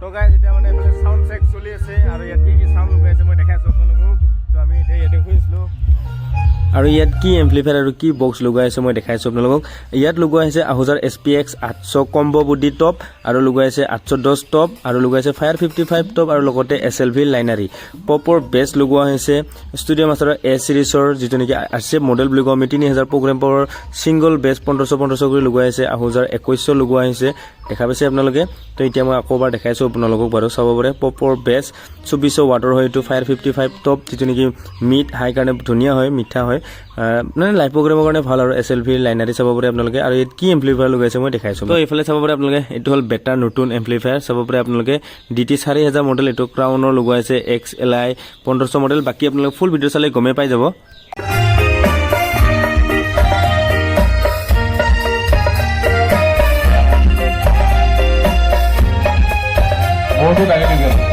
তো গাইজ এতিয়া মানে এইফালে সাউন্ড চেক চলি আছে আৰু ইয়াত কি সাউন্ড লগাইছে মই দেখাইছো আপোনালোকক তো আমি এতিয়া ইয়াতে শুনিছিলো আৰু ইয়াত কি এম্পলিফায়াৰ আৰু কি বক্স লগোৱা আছে মই দেখাইছো আপোনালোকক ইয়াত লগোৱা আছে আহুজাৰ SPX 800 কম্বো বুডি টপ আৰু লগোৱা আছে 810 টপ আৰু লগোৱা আছে ফায়াৰ 55 টপ আৰু লগতে SLV লাইনাৰী পপৰ বেছ লগোৱা হৈছে ষ্টুডিও মাষ্টাৰৰ A সিৰিজৰ যিটো নেকি আছে মডেল বুলি কোৱা 3000 প্ৰগ্ৰাম পাৱাৰ সিঙ্গল বেছ 1500 কৰি লগোৱা আছে আহুজাৰ 2100 লগোৱা হৈছে দেখা পাইছে আপোনালোকে তো এতিয়া মই আকৌবাৰ দেখাইছো আপোনালোকক বাৰু চাব পাৰে পপৰ বেছ 2400 ওয়াটৰ হয় এটো ফায়াৰ 55 টপ যিটো নেকি মিড হাই কাৰণে ধুনীয়া হয় মিঠা হয় মানে লাইভ প্ৰগ্ৰামৰ কাৰণে ভাল আৰু SLV লাইনাৰী চাব পাৰে আপোনালোকে আৰু ইয়াত কি এম্পলিফায়াৰ লগাইছে মই দেখাইছো তো এইফালে চাব পাৰে আপোনালোকে এটো হল বেটাৰ নতুন এম্পলিফায়াৰ চাব পাৰে আপোনালোকে DT 4000 মডেল এটো ক্ৰাউনৰ লগাইছে XLI 1500 মডেল বাকি আপোনালোকে ফুল ভিডিও চালে গমে পাই যাব More to